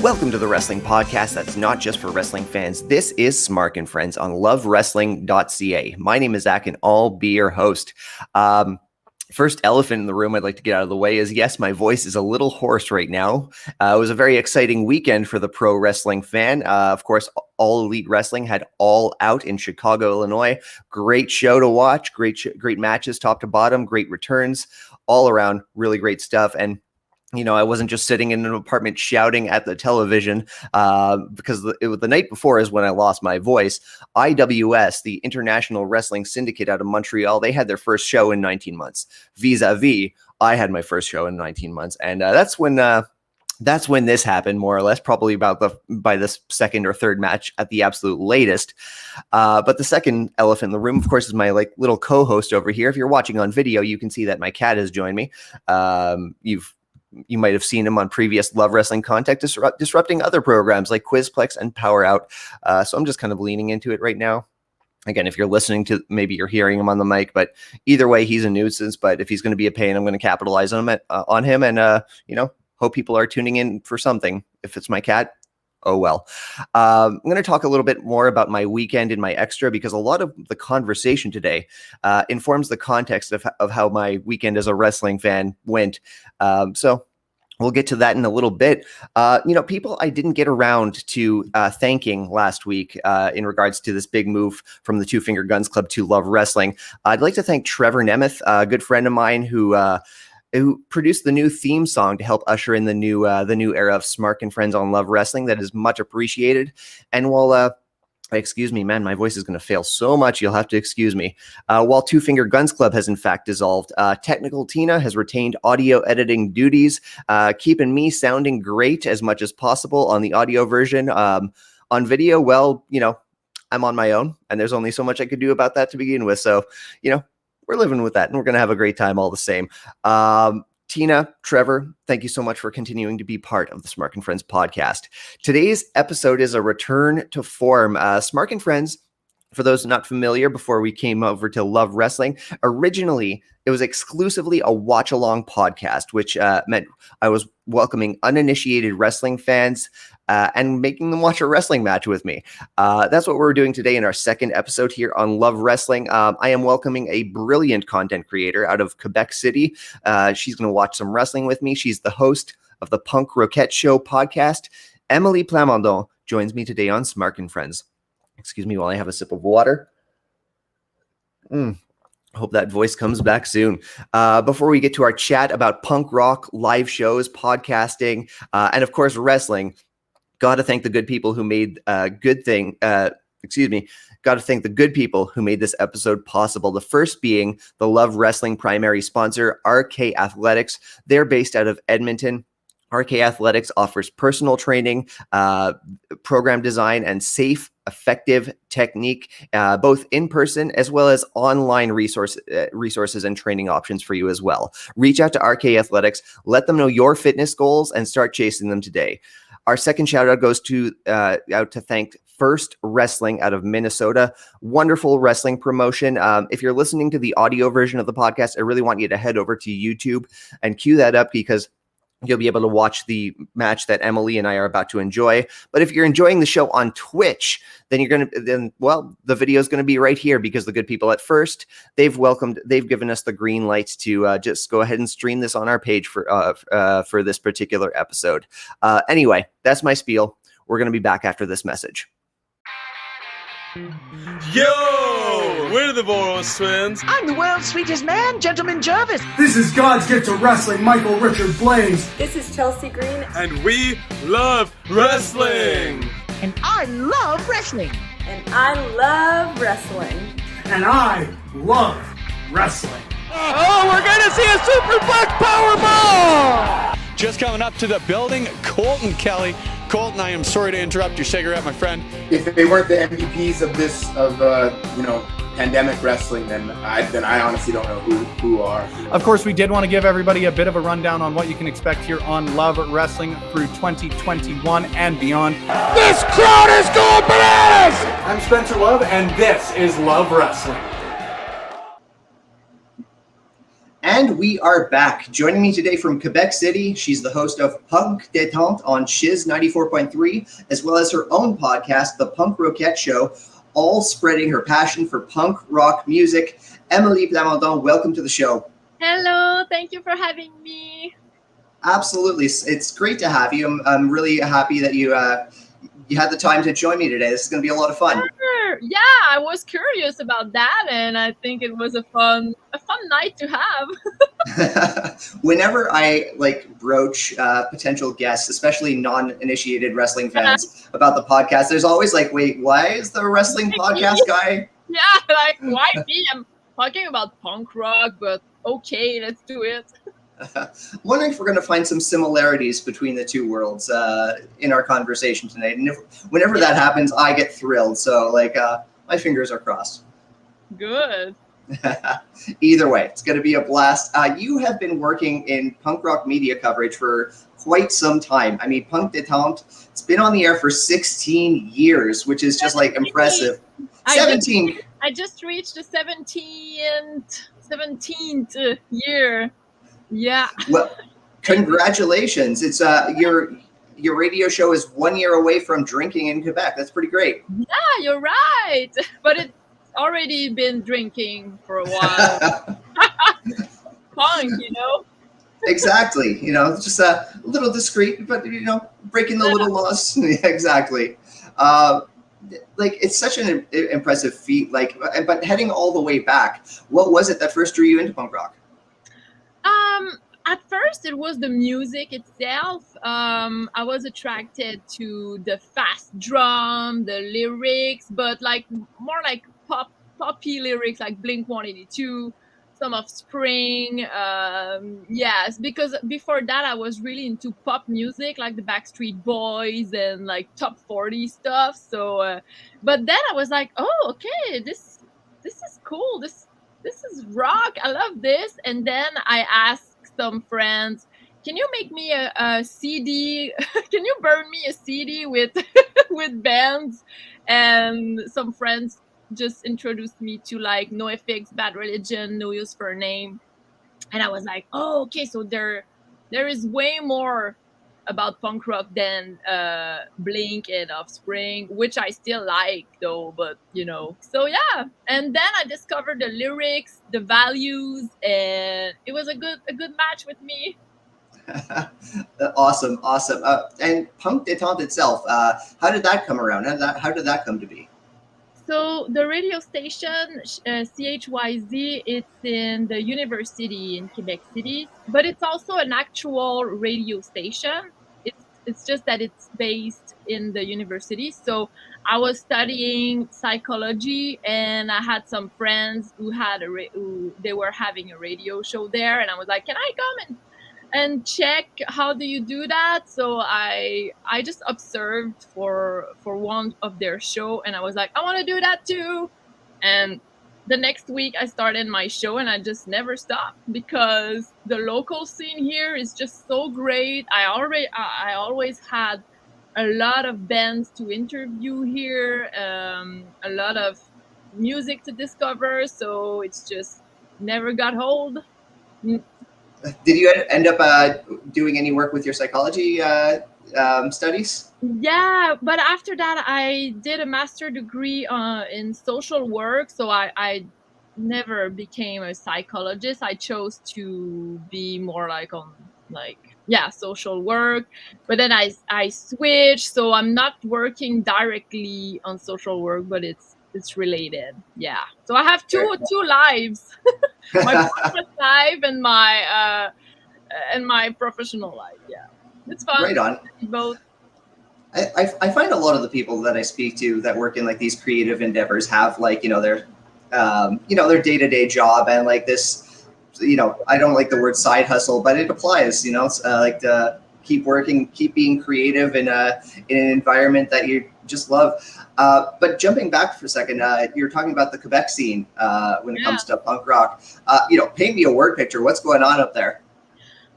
Welcome to the wrestling podcast that's not just for wrestling fans. This is Smark Friends on lovewrestling.ca. My name is Zach, and I'll be your host. First elephant in the room I'd like to get out of the way is, yes, my voice is a little hoarse right now. It was a very exciting weekend for the pro wrestling fan. Of course, All Elite Wrestling had All Out in Chicago, Illinois. Great show to watch, great matches top to bottom, great returns, all around really great stuff. And you know, I wasn't just sitting in an apartment shouting at the television because the night before is when I lost my voice. IWS, the International Wrestling Syndicate out of Montreal, they had their first show in 19 months. Vis-a-vis, I had my first show in 19 months. And that's when this happened, more or less, probably by this second or third match at the absolute latest. But the second elephant in the room, of course, is my little co-host over here. If you're watching on video, you can see that my cat has joined me. You might have seen him on previous Love Wrestling content, disrupting other programs like Quizplex and Power Out. So I'm just kind of leaning into it right now. Again, if you're listening to, maybe you're hearing him on the mic, but either way, he's a nuisance. But if he's going to be a pain, I'm going to capitalize on him and, hope people are tuning in for something. If it's my cat, oh well. I'm going to talk a little bit more about my weekend in my extra, because a lot of the conversation today informs the context of how my weekend as a wrestling fan went. So we'll get to that in a little bit. People I didn't get around to thanking last week in regards to this big move from the Two Finger Guns Club to Love Wrestling. I'd like to thank Trevor Nemeth, a good friend of mine who produced the new theme song to help usher in the new era of Smark Friends on Love Wrestling. That is much appreciated. And while excuse me, man, my voice is going to fail so much, you'll have to excuse me. While Two Finger Guns Club has in fact dissolved, Technical Tina has retained audio editing duties, keeping me sounding great as much as possible on the audio version. On video, well, I'm on my own, and there's only so much I could do about that to begin with. So, we're living with that, and we're going to have a great time all the same. Tina, Trevor, thank you so much for continuing to be part of the Smark Friends podcast. Today's episode is a return to form. Smark Friends, for those not familiar, before we came over to Love Wrestling, originally it was exclusively a watch-along podcast, which meant I was welcoming uninitiated wrestling fans and making them watch a wrestling match with me. That's what we're doing today in our second episode here on Love Wrestling. I am welcoming a brilliant content creator out of Quebec City. She's going to watch some wrestling with me. She's the host of the Punk Roquette Show podcast. Émilie Plamondon joins me today on Smark Friends. Excuse me while I have a sip of water. Hope that voice comes back soon. Before we get to our chat about punk rock, live shows, podcasting, and of course, wrestling, got to thank the good people who made got to thank the good people who made this episode possible. The first being the Love Wrestling primary sponsor, RK Athletics. They're based out of Edmonton. RK Athletics offers personal training, program design, and safe, effective technique, both in person as well as online resources and training options for you as well. Reach out to RK Athletics, let them know your fitness goals, and start chasing them today. Our second shout out goes to thank F1RST Wrestling out of Minnesota. Wonderful wrestling promotion. If you're listening to the audio version of the podcast, I really want you to head over to YouTube and cue that up, because you'll be able to watch the match that Émilie and I are about to enjoy. But if you're enjoying the show on Twitch, then the video is going to be right here, because the good people at F1RST, they've given us the green lights to just go ahead and stream this on our page for this particular episode. Anyway, that's my spiel. We're going to be back after this message. Yo! We're the Boros Twins. I'm the world's sweetest man, Gentleman Jervis. This is God's gift to wrestling, Michael Richard Blaze. This is Chelsea Green. And we love wrestling. And I love wrestling. And I love wrestling. And I love wrestling. Oh, we're going to see a superplex powerbomb! Just coming up to the building, Colton Kelly. Colton, I am sorry to interrupt your cigarette, my friend. If they weren't the MVPs of pandemic wrestling, then I honestly don't know who are. Of course, we did want to give everybody a bit of a rundown on what you can expect here on Love Wrestling through 2021 and beyond. This crowd is going bananas! I'm Spencer Love, and this is Love Wrestling. And we are back. Joining me today from Quebec City, she's the host of Punk Détente on CHYZ 94.3, as well as her own podcast, The Punk Roquette Show, all spreading her passion for punk rock music. Émilie Plamondon, welcome to the show. Hello, thank you for having me. Absolutely. It's great to have you. I'm really happy that you had the time to join me today. This is going to be a lot of fun. Sure. Yeah, I was curious about that, and I think it was a fun night to have. Whenever I broach potential guests, especially non-initiated wrestling fans, about the podcast, there's always wait, why is the wrestling podcast guy? Yeah, why me? I'm talking about punk rock, but okay, let's do it. Wondering if we're going to find some similarities between the two worlds in our conversation tonight. And whenever that happens, I get thrilled. So my fingers are crossed. Good. Either way, it's going to be a blast. You have been working in punk rock media coverage for quite some time. I mean, Punk Détente, it's been on the air for 16 years, which is just impressive. 17. I just reached the 17th year. Yeah. Well, congratulations. It's your radio show is 1 year away from drinking in Quebec. That's pretty great. Yeah, you're right. But it's already been drinking for a while. Punk, Exactly. Just a little discreet, but breaking the little laws. Yeah, exactly. It's such an impressive feat. But heading all the way back, what was it that first drew you into punk rock? At first it was the music itself. I was attracted to the fast drum, the lyrics, but more poppy lyrics, like Blink-182, some Offspring. Yes, because before that I was really into pop music, like the Backstreet Boys and top 40 stuff. So, but then I was like, oh, okay, this is cool. This is rock. I love this. And then I asked some friends, can you make me a CD? Can you burn me a CD with with bands? And some friends just introduced me to NoFX, Bad Religion, No Use for a Name. And I was like, oh, okay, so there is way more about punk rock than Blink and Offspring, which I still like though, but so yeah. And then I discovered the lyrics, the values, and it was a good match with me. Awesome. And Punk Détente itself, how did that come around? How did that come to be? So the radio station, CHYZ, it's in the university in Quebec City, but it's also an actual radio station. It's just that it's based in the university. So I was studying psychology, and I had some friends who had they were having a radio show there, and I was like, can I come and check how do you do that? So I just observed for one of their show, and I was like, I want to do that too. And the next week I started my show, and I just never stopped because the local scene here is just so great. I always had a lot of bands to interview here, a lot of music to discover, so it's just never got old. Did you end up doing any work with your psychology studies? Yeah, but after that, I did a master's degree in social work. So I never became a psychologist. I chose to be more social work. But then I switched. So I'm not working directly on social work, but it's related. Yeah. So I have two lives. My private life and my professional life. Yeah, it's fun. Right on. Both. I find a lot of the people that I speak to that work in these creative endeavors have their day-to-day job and this, I don't like the word side hustle, but it applies. It's to keep working, keep being creative in an environment that you just love. But jumping back for a second, you're talking about the Quebec scene when it comes to punk rock. Paint me a word picture. What's going on up there?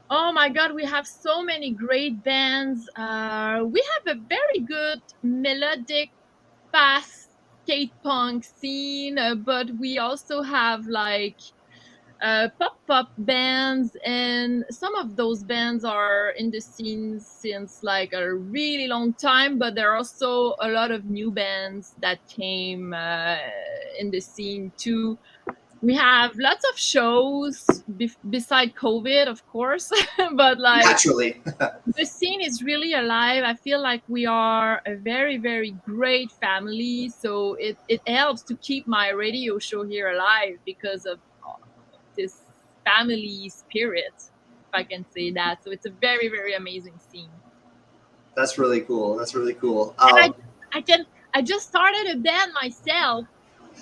Oh my God, we have so many great bands. We have a very good melodic, fast skate punk scene, but we also have pop bands, and some of those bands are in the scene since like a really long time, but there are also a lot of new bands that came in the scene too. We have lots of shows beside COVID, of course, but like Naturally. the scene is really alive. I feel like we are a very, very great family. So it helps to keep my radio show here alive because of this family spirit, if I can say that. So it's a very, very amazing scene. That's really cool. That's really cool. And I just started a band myself.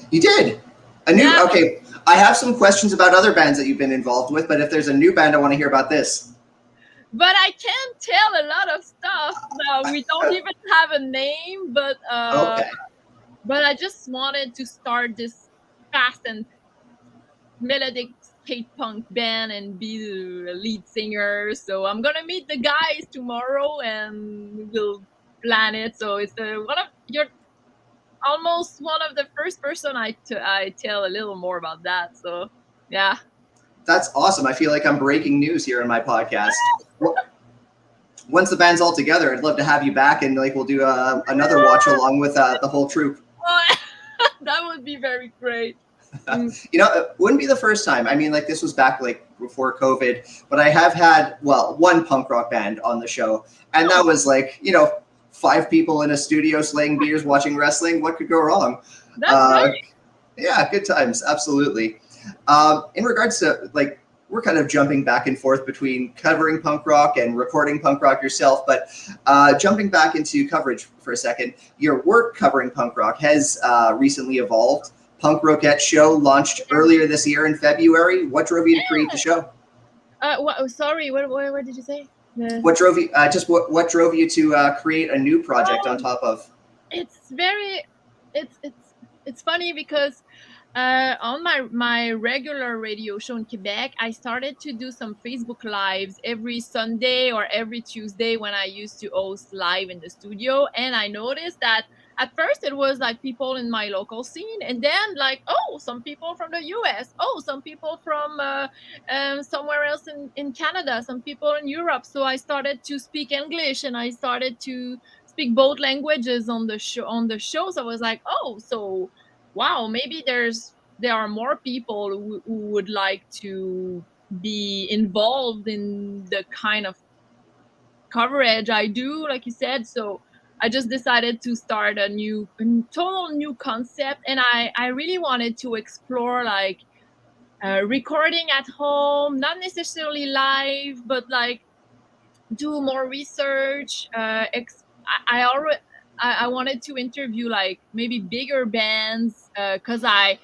You did? Yeah. Okay. I have some questions about other bands that you've been involved with, but if there's a new band, I want to hear about this. But I can't tell a lot of stuff now. We don't even have a name, but Okay. but I just wanted to start this fast and melodic skate punk band and be the lead singer. So I'm gonna meet the guys tomorrow and we'll plan it. So it's you're almost one of the first person I tell a little more about that. So yeah. That's awesome. I feel like I'm breaking news here in my podcast. Once the band's all together, I'd love to have you back, and like we'll do another watch along with the whole troupe. That would be very great. You know, it wouldn't be the first time. I mean, like this was back like before COVID, but I have had, well, one punk rock band on the show, and that was like, you know, 5 people in a studio slaying beers watching wrestling. What could go wrong? That's great. Yeah, good times. Absolutely. In regards to like, we're kind of jumping back and forth between covering punk rock and recording punk rock yourself, but jumping back into coverage for a second, your work covering punk rock has recently evolved. Punk Roquette Show launched earlier this year in February. What drove you to create the show? Sorry, what did you say? What drove you? What drove you to create a new project on top of? It's funny because on my regular radio show in Quebec, I started to do some Facebook Lives every Sunday or every Tuesday when I used to host live in the studio, and I noticed that at first it was like people in my local scene, and then like, oh, some people from the US, oh, some people from somewhere else in Canada, some people in Europe. So I started to speak English and I started to speak both languages on the show. So I was like, oh, so wow, maybe there are more people who would like to be involved in the kind of coverage I do, like you said. So I just decided to start a total new concept, and I really wanted to explore like recording at home, not necessarily live, but like do more research. I wanted to interview like maybe bigger bands because I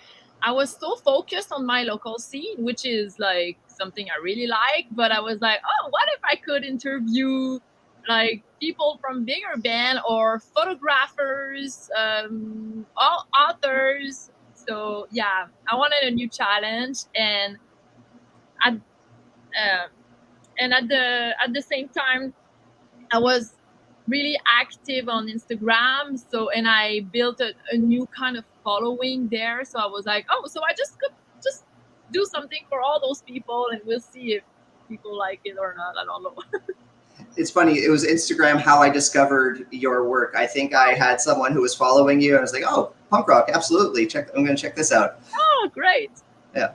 was so focused on my local scene, which is like something I really like. But I was like, oh, what if I could interview like people from bigger band or photographers, authors. So yeah, I wanted a new challenge, and at the same time, I was really active on Instagram. So, and I built a new kind of following there. So I was like, oh, so I could just do something for all those people, and we'll see if people like it or not. I don't know. It's funny. It was Instagram how I discovered your work. I think I had someone who was following you, and I was like, "Oh, punk rock, absolutely! I'm going to check this out." Oh, great! Yeah,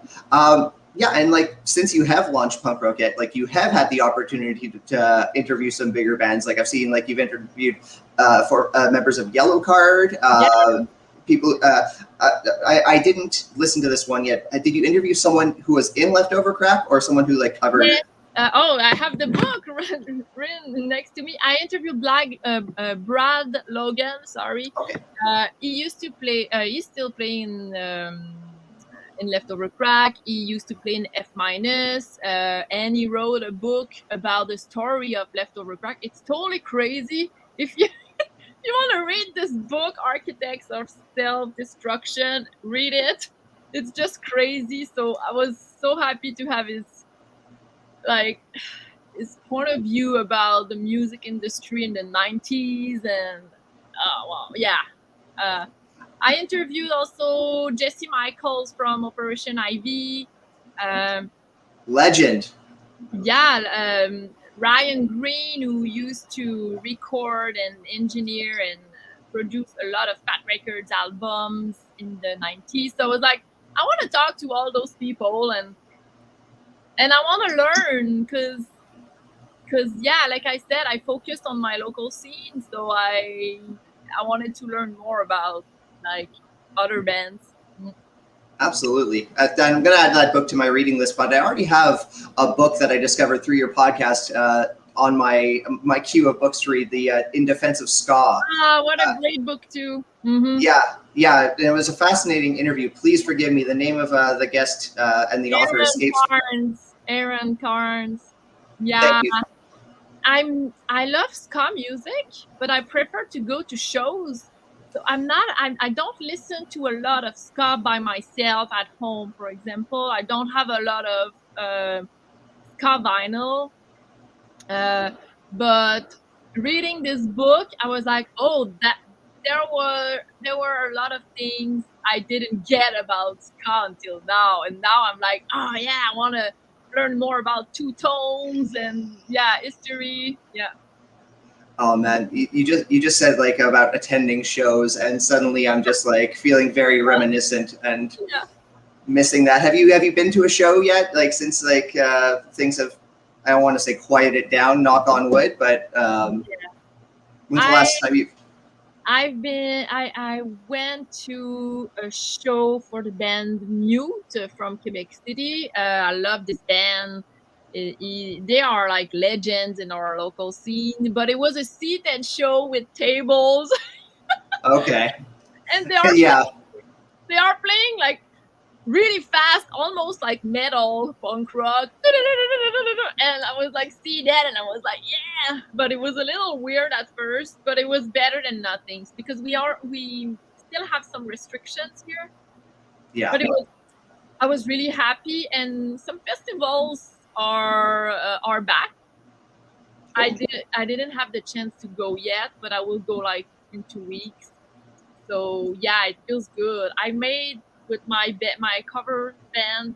yeah. And like, since you have launched Punk Roquette, like you have had the opportunity to interview some bigger bands. Like I've seen, like you've interviewed for members of Yellow Card. People. I didn't listen to this one yet. Did you interview someone who was in Leftover Crack, or someone who like covered? Yeah. I have the book written next to me. I interviewed Brad Logan. Sorry, okay. He used to play. He's still playing in Leftover Crack. He used to play in F-, and he wrote a book about the story of Leftover Crack. It's totally crazy. If you want to read this book, Architects of Self-Destruction, read it. It's just crazy. So I was so happy to have his point of view about the music industry in the 90s. And I interviewed also Jesse Michaels from Operation Ivy. Legend. Yeah, Ryan Green, who used to record and engineer and produce a lot of Fat Records albums in the 90s. So I was like, I want to talk to all those people and I want to learn because yeah, like I said, I focused on my local scene, so I wanted to learn more about like other bands. Absolutely. I'm going to add that book to my reading list, but I already have a book that I discovered through your podcast on my queue of books to read, the In Defense of Ska. Ah, what a great book too. Mm-hmm. Yeah. And it was a fascinating interview. Please forgive me. The name of the guest and the author escapes. Aaron Carnes. Yeah. I love ska music, but I prefer to go to shows. So I don't listen to a lot of ska by myself at home, for example. I don't have a lot of ska vinyl. But reading this book, I was like, oh, that there were a lot of things I didn't get about ska until now. And now I'm like, oh yeah, I want to learn more about two tones and history. Yeah. Oh man, you just said like about attending shows, and suddenly I'm just like feeling very reminiscent and missing that. Have you been to a show yet? Like since like things have, I don't want to say quieted down, knock on wood, but when's the last time you? I went to a show for the band Mute from Quebec City. I love this band. They are like legends in our local scene, but it was a seated show with tables. Okay. And they are playing like really fast, almost like metal, punk rock. And I was like, see that, and I was like, yeah. But it was a little weird at first, but it was better than nothing because we still have some restrictions here. Yeah. But I was really happy, and some festivals are back. I didn't have the chance to go yet, but I will go like in 2 weeks. So yeah, it feels good. I made with my cover band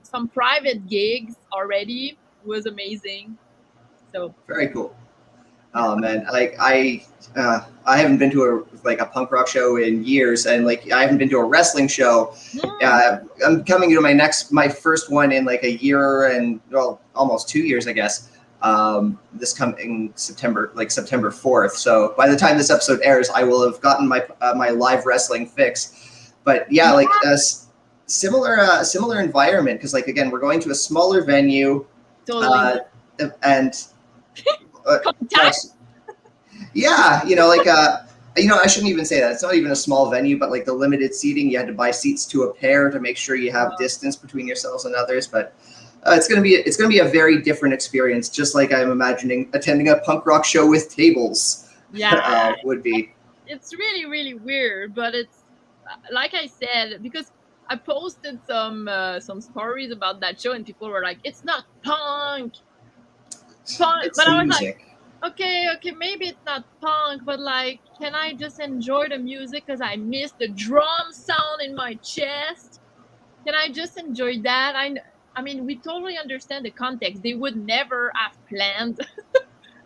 some private gigs already. It was amazing. So very cool. Oh man, like I haven't been to a punk rock show in years, and like I haven't been to a wrestling show. I'm coming to my first one in like a year and almost 2 years, I guess. This coming September 4th. So by the time this episode airs, I will have gotten my live wrestling fix. But yeah, like a similar environment, because like again, we're going to a smaller venue, totally. And. Yeah, I shouldn't even say that. It's not even a small venue, but like the limited seating, you had to buy seats to a pair to make sure you have distance between yourselves and others. But it's gonna be a very different experience, just like I'm imagining attending a punk rock show with tables. Yeah, would be. It's really, really weird, but it's like I said, because I posted some stories about that show, and people were like, "It's not punk." But I was like, okay, maybe it's not punk, but like, can I just enjoy the music because I miss the drum sound in my chest? Can I just enjoy that? I mean, we totally understand the context. They would never have planned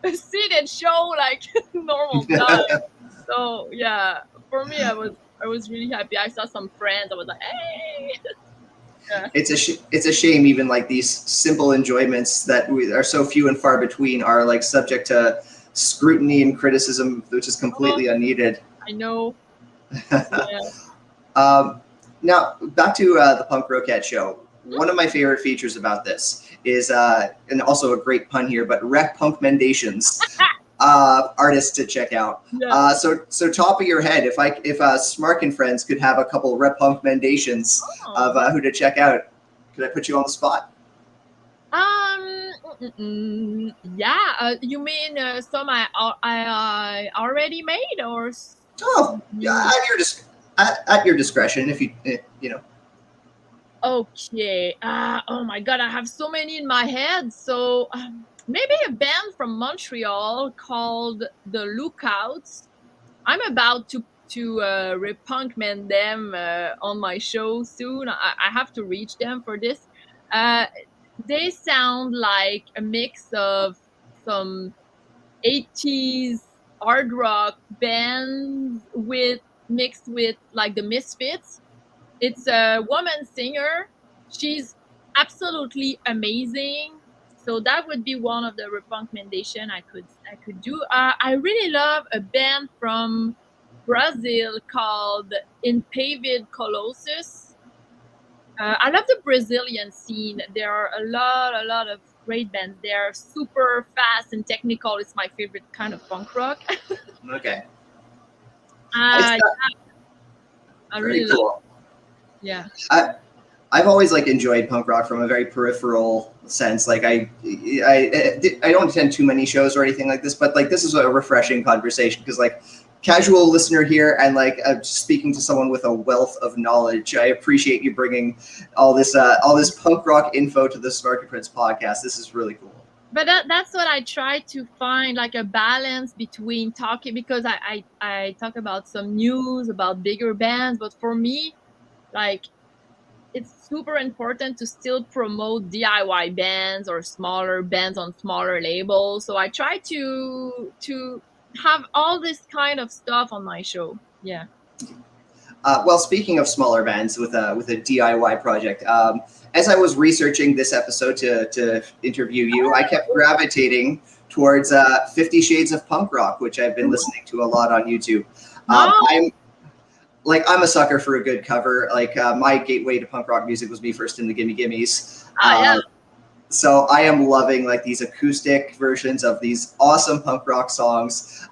a seated show like normal time. So yeah, for me, I was really happy. I saw some friends. I was like, hey. Yeah. It's a shame even like these simple enjoyments that are so few and far between are like subject to scrutiny and criticism, which is completely unneeded. I know. Yeah. Now back to the Punk Roquette Show. One of my favorite features about this is, and also a great pun here, but Rec Punk Mendations. Artists to check out. Yeah. So top of your head, if Smark and Friends could have a couple Rep Punk mendations of who to check out, could I put you on the spot? Yeah. You mean some I already made, or? Oh, yeah, at your discretion, if you know. Okay. Oh my God, I have so many in my head. So. Maybe a band from Montreal called The Lookouts. I'm about to to repunkman them on my show soon. I have to reach them for this. They sound like a mix of some 80s hard rock bands mixed with like the Misfits. It's a woman singer. She's absolutely amazing. So that would be one of the recommendation I could do. I really love a band from Brazil called Impaved Colossus. I love the Brazilian scene. There are a lot of great bands. They are super fast and technical. It's my favorite kind of punk rock. Okay. I really cool. love. Yeah. I've always like enjoyed punk rock from a very peripheral sense. Like I don't attend too many shows or anything like this, but like this is a refreshing conversation because like casual listener here and like speaking to someone with a wealth of knowledge. I appreciate you bringing all this punk rock info to the Smark Friends podcast. This is really cool. But that's what I try to find, like a balance between talking, because I talk about some news about bigger bands, but for me, like, it's super important to still promote DIY bands or smaller bands on smaller labels. So I try to have all this kind of stuff on my show. Yeah. Well, speaking of smaller bands with a DIY project, as I was researching this episode to interview you, I kept gravitating towards 50 Shades of Punk Rock, which I've been listening to a lot on YouTube. I'm a sucker for a good cover. Like my gateway to punk rock music was Me First in the Gimme Gimmes. Yeah. So I am loving like these acoustic versions of these awesome punk rock songs.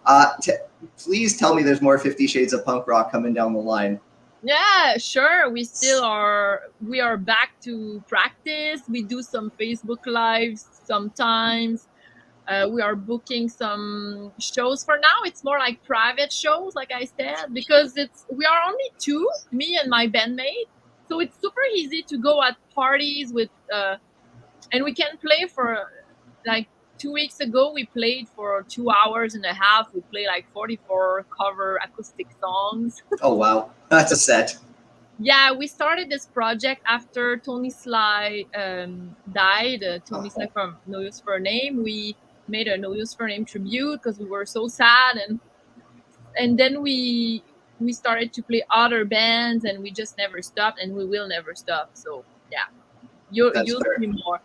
Please tell me there's more 50 Shades of Punk Rock coming down the line. Yeah, sure. We are back to practice. We do some Facebook Lives sometimes. We are booking some shows. For now, it's more like private shows, like I said, because we are only two, me and my bandmate. So it's super easy to go at parties with, and we can play for, like 2 weeks ago, we played for 2 hours and a half. We played like 44 cover acoustic songs. Oh, wow. That's a set. Yeah, we started this project after Tony Sly died. Tony Sly from No Use for a Name. We made a No Use for a Name tribute because we were so sad, and then we started to play other bands, and we just never stopped, and we will never stop. So yeah, you'll see more.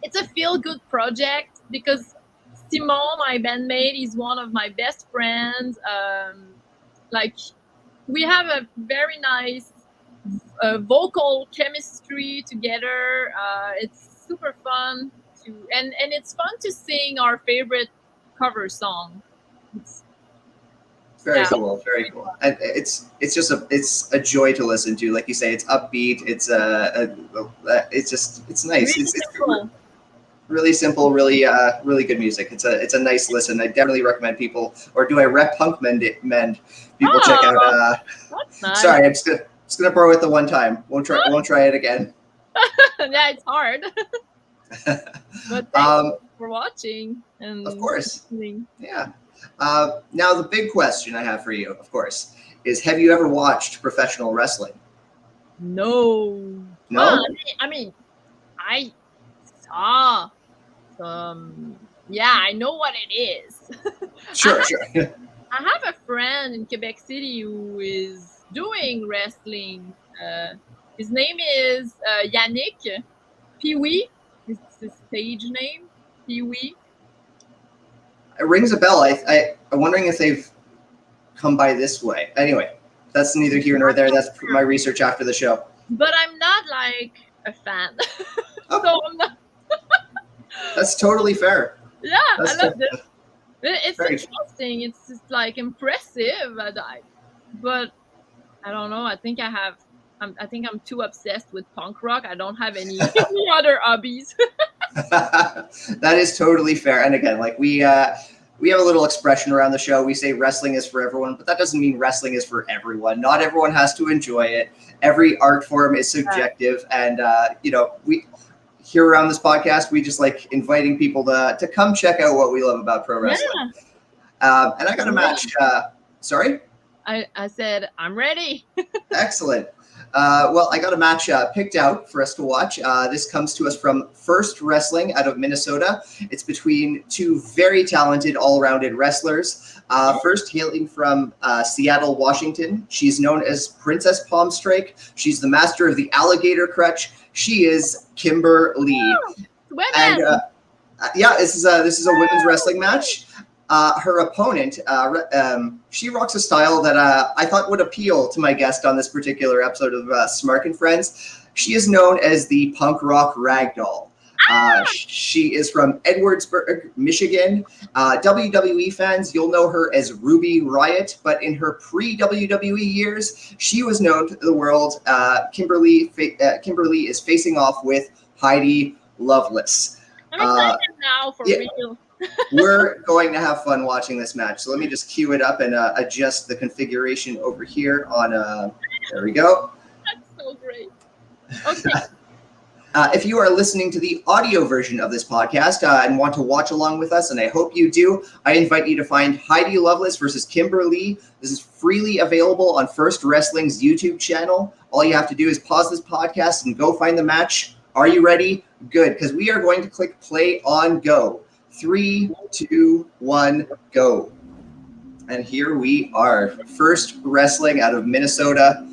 It's a feel-good project because Simon, my bandmate, is one of my best friends. Like, we have a very nice vocal chemistry together. It's super fun and it's fun to sing our favorite cover song. It's very cool, very cool. And it's a joy to listen to. Like you say, it's upbeat. It's nice. Really simple. Really simple, really good music. It's a nice listen. I definitely recommend people, or do I repunkmend people check out. That's nice. Sorry, I'm just gonna borrow it the one time. Won't try it again. Yeah, it's hard. But thanks for watching. And of course. Listening. Yeah. Now the big question I have for you, of course, is: have you ever watched professional wrestling? No. No. I mean, I saw. Yeah, I know what it is. Sure. I have a friend in Quebec City who is doing wrestling. His name is Yannick Pee-wee. It's his stage name, Pee-wee. It rings a bell. I'm wondering if they've come by this way. Anyway, that's neither here nor there. That's my research after the show. But I'm not like a fan. Oh. So I'm not. That's totally fair. Yeah, I love this. It's very interesting. It's just like impressive. But I don't know. I think I'm too obsessed with punk rock. I don't have any other hobbies. That is totally fair. And again, like we have a little expression around the show. We say wrestling is for everyone, but that doesn't mean wrestling is for everyone. Not everyone has to enjoy it. Every art form is subjective, and we. Here around this podcast, we just like inviting people to come check out what we love about pro wrestling. Yeah. And I got to match Sorry? I said, I'm ready. Excellent. Well, I got a match picked out for us to watch. This comes to us from F1RST Wrestling out of Minnesota. It's between two very talented, all-rounded wrestlers. First, hailing from Seattle, Washington. She's known as Princess Palm Strike. She's the master of the alligator crutch. She is Kimber Lee. Women. And yeah, this is a women's wrestling match. Her opponent, she rocks a style that I thought would appeal to my guest on this particular episode of Smark Friends. She is known as the punk rock ragdoll. She is from Edwardsburg, Michigan. WWE fans, you'll know her as Ruby Riott, but in her pre-WWE years, she was known to the world. Kimber Lee is facing off with Heidi Lovelace. I'm excited now for real. We're going to have fun watching this match. So let me just cue it up and adjust the configuration over here on, there we go. That's so great. Okay. If you are listening to the audio version of this podcast and want to watch along with us, and I hope you do, I invite you to find Heidi Lovelace versus Kimber Lee. This is freely available on F1RST Wrestling's YouTube channel. All you have to do is pause this podcast and go find the match. Are you ready? Good, because we are going to click play on go. 3, 2, 1, go. And here we are. F1RST Wrestling out of Minnesota.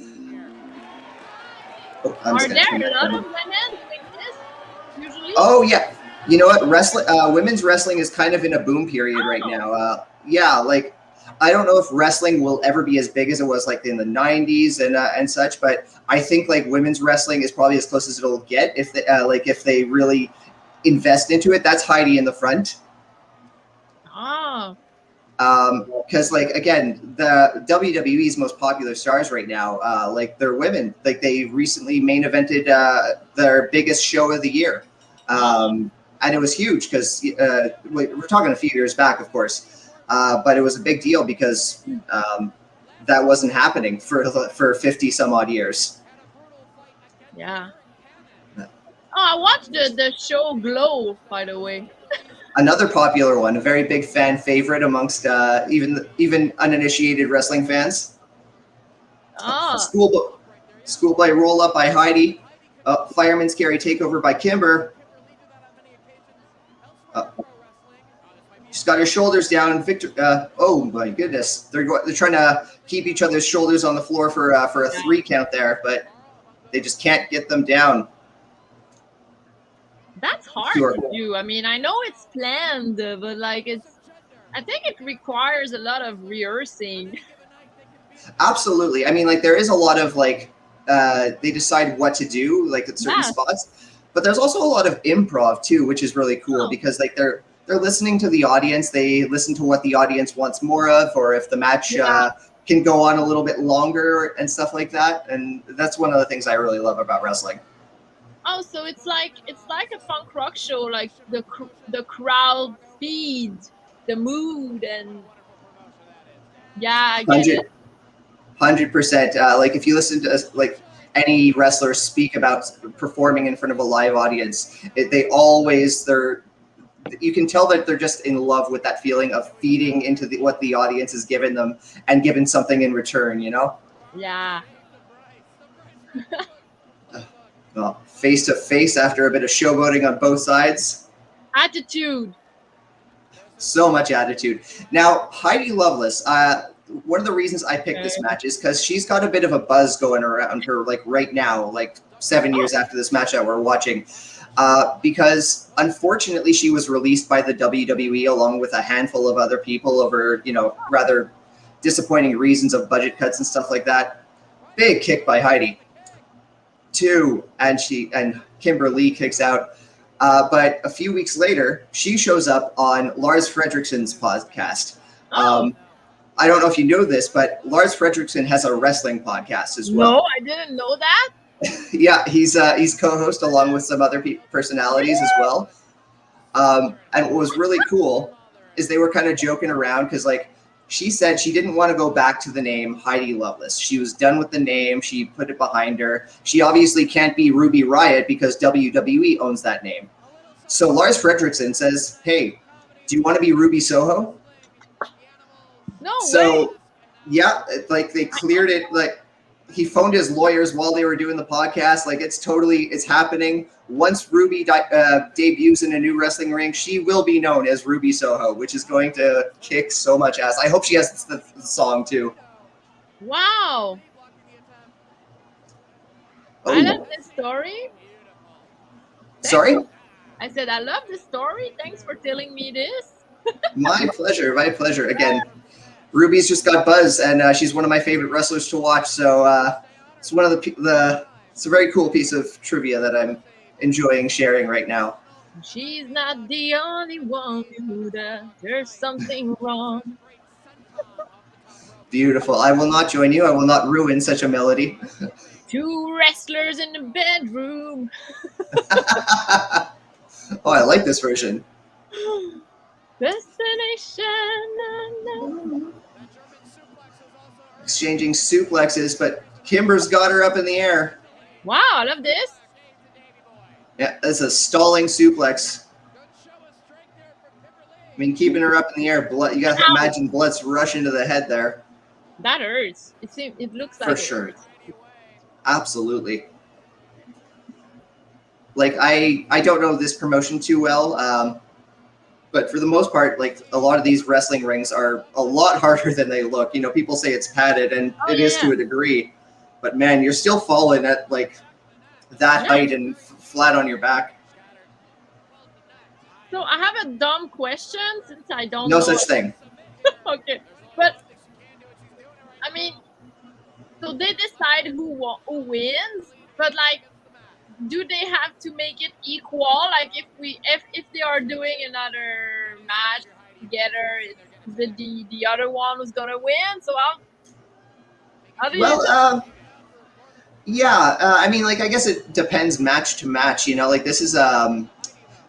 Oh, Are there a lot of women doing this usually? Oh, yeah. You know what? Women's wrestling is kind of in a boom period right now. Yeah, like, I don't know if wrestling will ever be as big as it was like in the 90s and such, but I think like women's wrestling is probably as close as it'll get if they really invest into it. That's Heidi in the front. Oh. Because like again, the WWE's most popular stars right now, like they're women. Like they recently main evented their biggest show of the year, and it was huge because we're talking a few years back, of course. But it was a big deal because that wasn't happening for 50 some odd years. Yeah. Oh, I watched the show Glow, by the way. Another popular one, a very big fan favorite amongst even uninitiated wrestling fans. Oh. Schoolboy roll up by Heidi. Fireman's carry takeover by Kimber. She's got her shoulders down. Victor. Oh my goodness, they're trying to keep each other's shoulders on the floor for a 3 count there, but they just can't get them down. That's hard to do. I mean, I know it's planned, but like I think it requires a lot of rehearsing. Absolutely. I mean, like there is a lot of like they decide what to do like at certain spots, but there's also a lot of improv too, which is really cool because like they're listening to the audience. They listen to what the audience wants more of, or if the match can go on a little bit longer and stuff like that. And that's one of the things I really love about wrestling. Oh, so it's like a punk rock show. Like the crowd feeds the mood, and I get it. 100%. Like if you listen to like any wrestler speak about performing in front of a live audience, you can tell that they're just in love with that feeling of feeding into what the audience has given them and given something in return, you know? Yeah. Well, face to face after a bit of showboating on both sides. Attitude. So much attitude. Now, Heidi Lovelace, one of the reasons I picked this match is because she's got a bit of a buzz going around her, like right now, like 7 years after this match that we're watching. Because unfortunately she was released by the WWE along with a handful of other people over, rather disappointing reasons of budget cuts and stuff like that. Big kick by Heidi. 2, and Kimber Lee kicks out. But a few weeks later, she shows up on Lars Fredriksson's podcast. I don't know if you know this, but Lars Fredriksson has a wrestling podcast as well. No, I didn't know that. Yeah, he's co-host along with some other personalities as well. And what was really cool is they were kind of joking around because, like, she said she didn't want to go back to the name Heidi Lovelace. She was done with the name. She put it behind her. She obviously can't be Ruby Riott because WWE owns that name. So Lars Fredriksson says, "Hey, do you want to be Ruby Soho?" No way. Yeah, like they cleared it. Like he phoned his lawyers while they were doing the podcast. Like it's happening. Once Ruby debuts in a new wrestling ring, she will be known as Ruby Soho, which is going to kick so much ass. I hope she has the song too. Wow. Oh. I love this story. Sorry? I said, I love the story. Thanks for telling me this. My pleasure. My pleasure. Again, Ruby's just got buzz, and she's one of my favorite wrestlers to watch. So it's one of it's a very cool piece of trivia that I'm enjoying sharing right now. She's not the only one who there's something wrong. Beautiful. I will not join you. I will not ruin such a melody. Two wrestlers in the bedroom. Oh, I like this version. Destination. Exchanging suplexes, but Kimber's got her up in the air. Wow, I love this. Yeah, that's a stalling suplex. I mean, keeping her up in the air, blood. You gotta imagine blood's rushing to the head there. That hurts. It looks like for sure. Absolutely. Like I don't know this promotion too well, but for the most part, like a lot of these wrestling rings are a lot harder than they look. You know, people say it's padded, and it is to a degree, but man, you're still falling at like that height and flat on your back. So I have a dumb question since I don't know. No such thing. Okay, but I mean, so they decide who wins, but like, do they have to make it equal? Like if they are doing another match together, is it the other one who's gonna win? So how do you yeah, I mean, like I guess it depends match to match. You know, like this is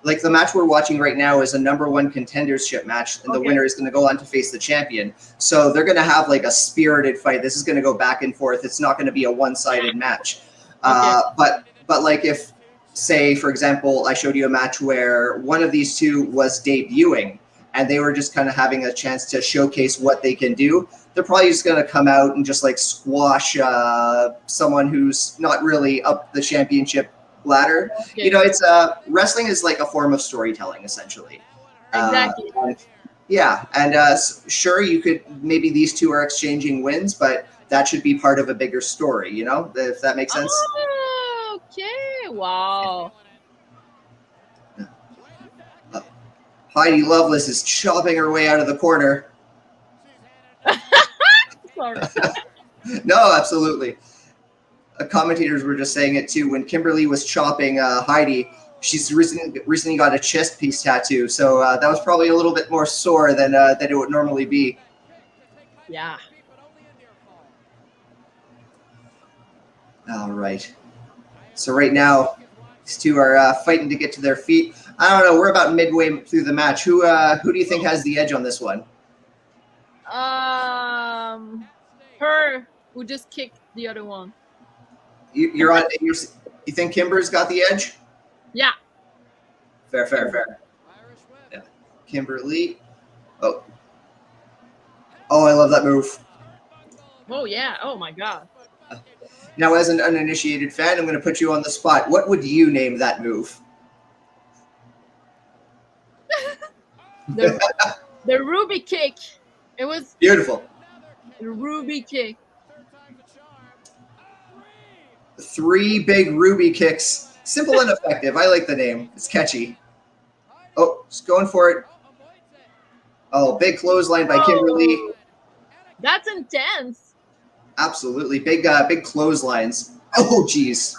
like the match we're watching right now is a #1 contendership match, and the winner is going to go on to face the champion. So they're going to have like a spirited fight. This is going to go back and forth. It's not going to be a one-sided match. But like if, say, for example, I showed you a match where one of these two was debuting, and they were just kind of having a chance to showcase what they can do, they're probably just going to come out and just like squash someone who's not really up the championship ladder. Okay. You know, it's wrestling is like a form of storytelling, essentially. Exactly. Yeah, and sure, you could maybe these two are exchanging wins, but that should be part of a bigger story. You know, if that makes sense. Oh, okay. Wow. Heidi Lovelace is chopping her way out of the corner. Sorry. No, absolutely. Commentators were just saying it too. When Kimber Lee was chopping Heidi, she's recently got a chest piece tattoo, so that was probably a little bit more sore than it would normally be. Yeah. All right. So right now, these two are fighting to get to their feet. I don't know. We're about midway through the match. Who do you think has the edge on this one? Her who just kicked the other one. You think Kimber's got the edge? Yeah. Fair. Yeah. Kimber Lee. Oh, I love that move. Oh yeah. Oh my God. Now, as an uninitiated fan, I'm going to put you on the spot. What would you name that move? The Ruby kick. It was beautiful. The Ruby kick. 3 big Ruby kicks. Simple and effective. I like the name. It's catchy. Oh, just going for it. Oh, big clothesline by Kimber Lee. That's intense. Absolutely. Big clotheslines. Oh, geez.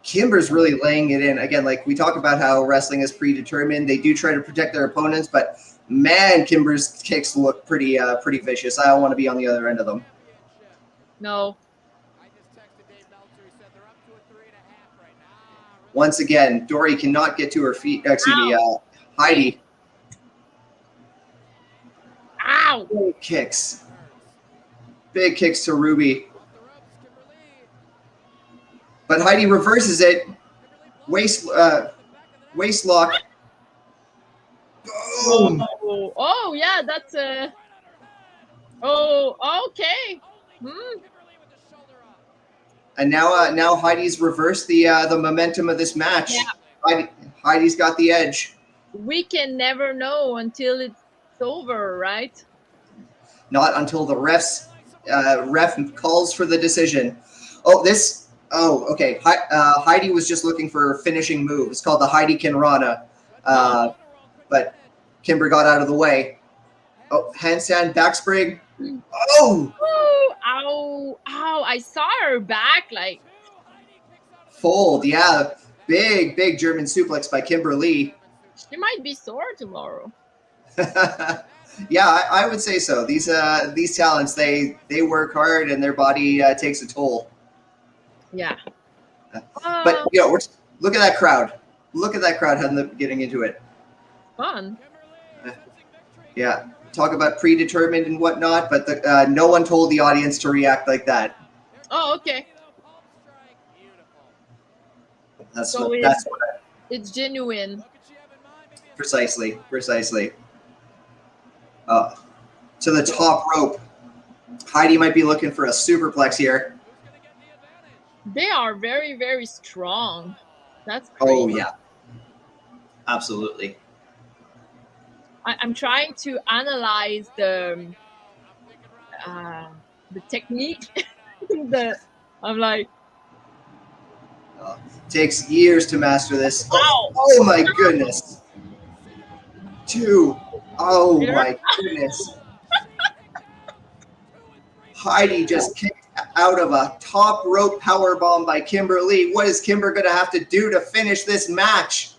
Kimber's really laying it in. Again, like we talk about how wrestling is predetermined. They do try to protect their opponents, but man, Kimber's kicks look pretty vicious. I don't want to be on the other end of them. No. Once again, Dory cannot get to her feet. Heidi. Ow! Big kicks to Ruby. But Heidi reverses it. Waist lock. Boom. Oh yeah, that's Oh, okay. And now Heidi's reversed the momentum of this match. Yeah. Heidi's got the edge. We can never know until it's over, right? Not until the ref calls for the decision. Okay. Heidi was just looking for a finishing move. It's called the Heidi Kinrana. But Kimber got out of the way. Oh, handstand back spring. Oh! Ooh, ow. I saw her back, like. Fold, yeah. Big German suplex by Kimber Lee. She might be sore tomorrow. Yeah, I would say so. These talents, they work hard and their body takes a toll. Yeah. But look at that crowd. Look at that crowd getting into it. Fun. Yeah. Talk about predetermined and whatnot, but no one told the audience to react like that. Oh, okay. That's so what it's genuine. Precisely. To the top rope. Heidi might be looking for a superplex here. They are very, very strong. That's crazy. Oh, yeah. Absolutely. I'm trying to analyze the technique. I'm like, takes years to master this. Wow. Oh my goodness. 2. Oh my goodness. Heidi just kicked out of a top rope power bomb by Kimber Lee. What is Kimber going to have to do to finish this match?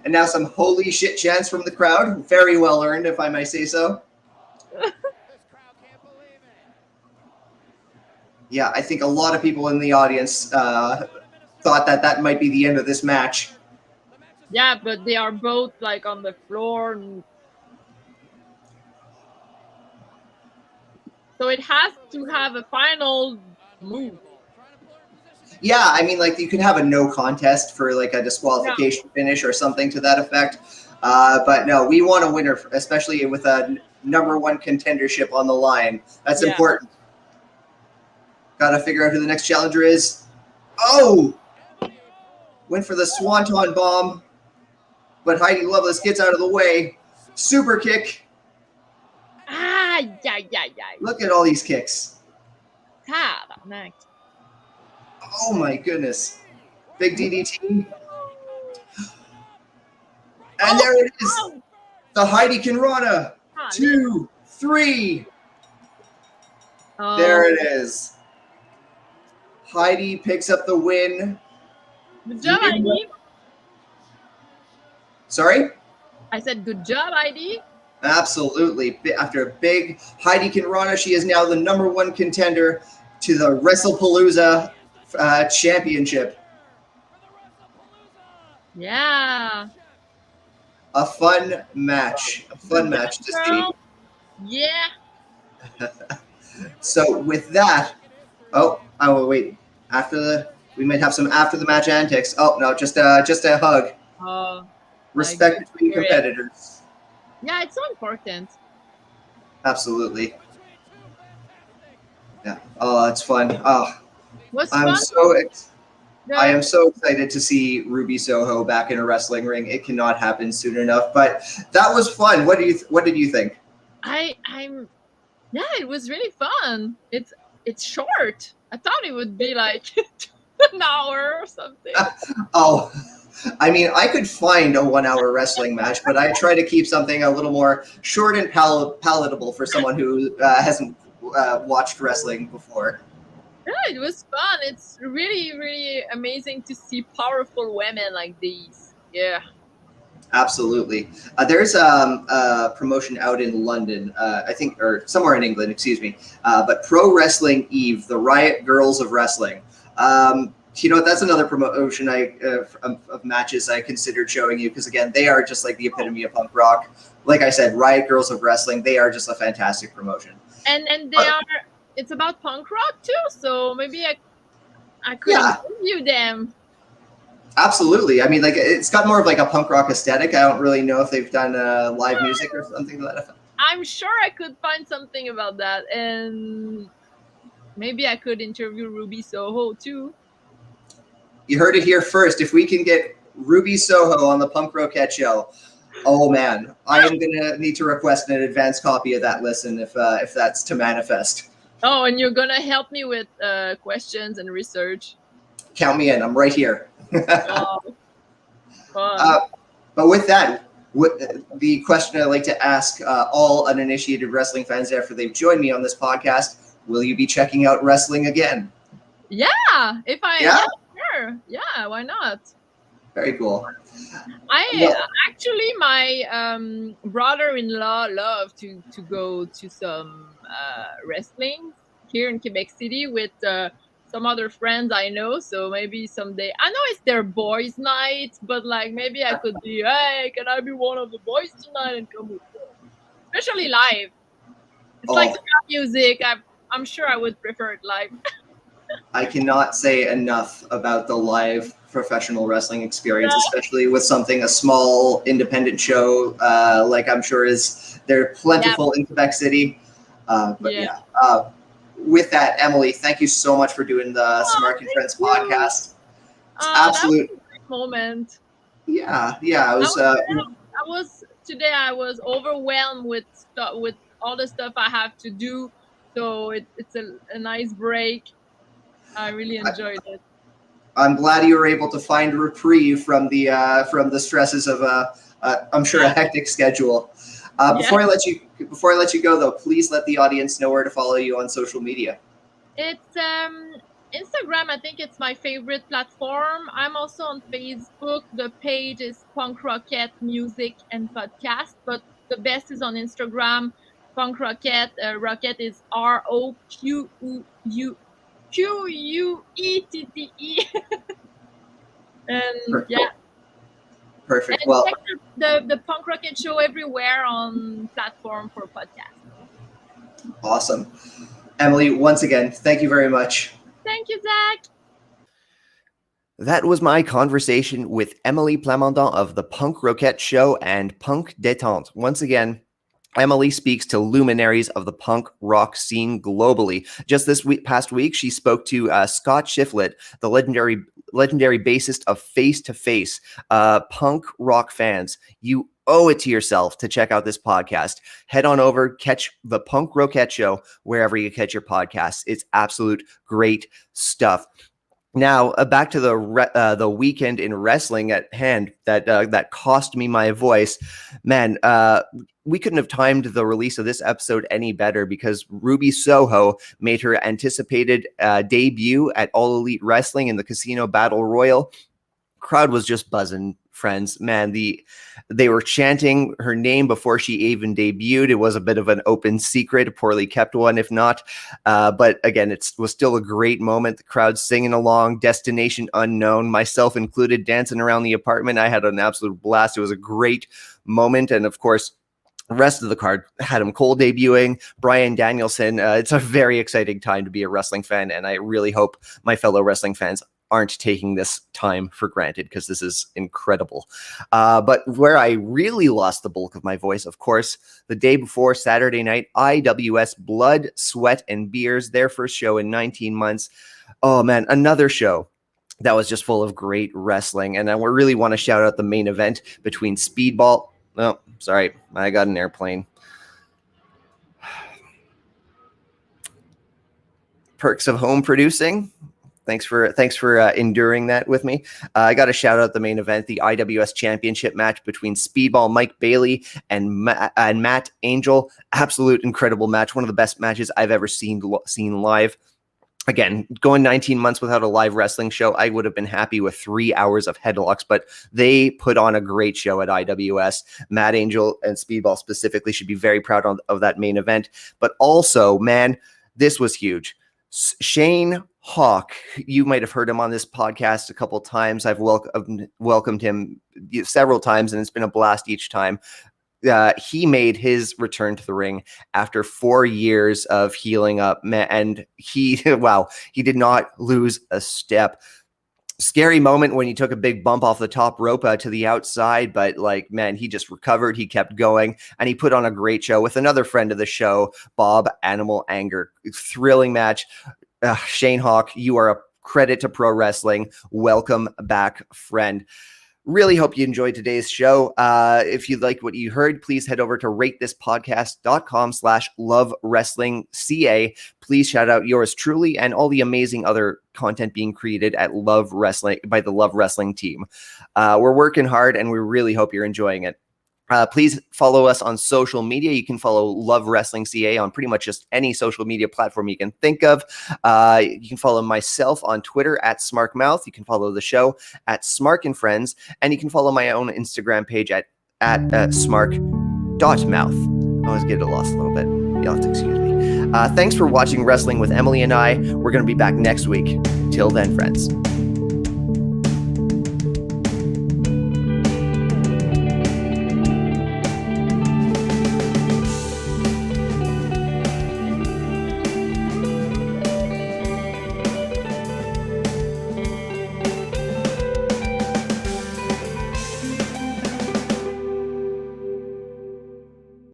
And now some holy shit chants from the crowd. Very well earned, if I may say so. Yeah, I think a lot of people in the audience thought that might be the end of this match. Yeah, but they are both like on the floor. So it has to have a final move. Yeah, I mean, like you could have a no contest for like a disqualification finish or something to that effect. But no, we want a winner, especially with a #1 contendership on the line. That's important. Got to figure out who the next challenger is. Oh! Went for the swanton bomb, but Heidi Lovelace gets out of the way. Super kick. Look at all these kicks. Oh my goodness. Big DDT. And there it is. The Heidi Kinrana. 2, 3. There it is. Heidi picks up the win. Good job, Heidi. Sorry? I said good job, Heidi. Absolutely. After a big Heidi Kinrana, she is now the #1 contender to the WrestlePalooza championship. Yeah. A fun match. A fun match to see. Yeah. So with that, wait. We might have some after the match antics. Oh no, just a hug. Respect between competitors. Yeah, it's so important. Absolutely. Yeah. Oh, that's fun. Oh, I am so excited to see Ruby Soho back in a wrestling ring. It cannot happen soon enough. But that was fun. What did you think? It was really fun. It's short. I thought it would be like an hour or something. I mean, I could find a 1-hour wrestling match, but I try to keep something a little more short and palatable for someone who hasn't watched wrestling before. Yeah, it was fun. It's really, really amazing to see powerful women like these. Yeah. Absolutely. There's a promotion out in London, I think, or somewhere in England, excuse me. But Pro Wrestling Eve, the Riot Girls of Wrestling. That's another promotion of matches I considered showing you because, again, they are just like the epitome of punk rock. Like I said, Riot Girls of Wrestling, they are just a fantastic promotion. And it's about punk rock too, so maybe I could review them. Absolutely. I mean, like it's got more of like a punk rock aesthetic. I don't really know if they've done live music or something to that effect. I'm sure I could find something about that, and maybe I could interview Ruby Soho too. You heard it here first. If we can get Ruby Soho on the Punk Roquette Show, oh man, I am gonna need to request an advance copy of that listen if that's to manifest. Oh, and you're gonna help me with questions and research. Count me in. I'm right here. Oh, fun. But with that, the question I like to ask all uninitiated wrestling fans after they've joined me on this podcast: will you be checking out wrestling again? Yeah, if I Yeah? sure. Yeah, why not? Very cool. Actually, my brother-in-law loved to go to some wrestling here in Quebec City with some other friends I know. So maybe someday, I know it's their boys' night, but like maybe I could be, hey, can I be one of the boys tonight and come with you? Especially live. It's like rap music. I'm sure I would prefer it live. I cannot say enough about the live professional wrestling experience, especially with a small independent show like I'm sure they're plentiful in Quebec City. With that, Emily, thank you so much for doing the Smark Friends podcast. It's absolute that was a great moment. Yeah. Today I was overwhelmed with all the stuff I have to do. So it's a nice break. I really enjoyed it. I'm glad you were able to find reprieve from the stresses of I'm sure a hectic schedule. Before I let you go though, please let the audience know where to follow you on social media. It's Instagram. I think it's my favorite platform. I'm also on Facebook. The page is Punk Roquette Music and Podcast, but the best is on Instagram. Punk Roquette. Roquette is ROQUETTE. And yeah. Perfect. And well, check the Punk Roquette Show everywhere on platform for podcast. Awesome. Emily, once again, thank you very much. Thank you, Zach. That was my conversation with Émilie Plamondon of the Punk Roquette Show and Punk Détente. Once again, Emily speaks to luminaries of the punk rock scene globally. Just this past week, she spoke to Scott Shiflett, the legendary bassist of Face to Face. Punk rock fans, you owe it to yourself to check out this podcast. Head on over, catch the Punk Roquette Show wherever you catch your podcasts. It's absolute great stuff. Now, back to the weekend in wrestling at hand that cost me my voice. Man, we couldn't have timed the release of this episode any better because Ruby Soho made her anticipated debut at All Elite Wrestling in the Casino Battle Royal. Crowd was just buzzing, friends. Man, they were chanting her name before she even debuted. It was a bit of an open secret, a poorly kept one, if not. But again, it was still a great moment. The crowd singing along, destination unknown, myself included, dancing around the apartment. I had an absolute blast. It was a great moment. And of course, the rest of the card had him Cole debuting, Bryan Danielson. It's a very exciting time to be a wrestling fan. And I really hope my fellow wrestling fans aren't taking this time for granted because this is incredible. But where I really lost the bulk of my voice, of course, the day before Saturday night, IWS Blood, Sweat, and Beers, their first show in 19 months. Oh man, another show that was just full of great wrestling. And I really want to shout out the main event between Speedball. Oh, sorry, I got an airplane. Perks of home producing. Thanks for enduring that with me. I got to shout out the main event, the IWS Championship match between Speedball Mike Bailey and Matt Angel. Absolute incredible match. One of the best matches I've ever seen live. Again, going 19 months without a live wrestling show, I would have been happy with 3 hours of headlocks, but they put on a great show at IWS. Matt Angel and Speedball specifically should be very proud of that main event. But also, man, this was huge. Shane Hawk, you might have heard him on this podcast a couple of times. I've welcomed him several times, and it's been a blast each time. He made his return to the ring after 4 years of healing up, and he did not lose a step. Scary moment when he took a big bump off the top rope to the outside, but like, man, he just recovered. He kept going, and he put on a great show with another friend of the show, Bob Animal Anger. Thrilling match. Shane Hawk, you are a credit to pro wrestling. Welcome back, friend. Really hope you enjoyed today's show. If you liked what you heard, please head over to ratethispodcast.com/lovewrestlingca. Please shout out yours truly and all the amazing other content being created at Love Wrestling by the Love Wrestling team. We're working hard, and we really hope you're enjoying it. Please follow us on social media. You can follow Love Wrestling CA on pretty much just any social media platform you can think of. You can follow myself on Twitter at SmarkMouth. You can follow the show at Smark Friends, and you can follow my own Instagram page at smark.mouth. I always get it lost a little bit. You'll have to excuse me. Thanks for watching Wrestling with Emily and I. We're going to be back next week. Till then, friends.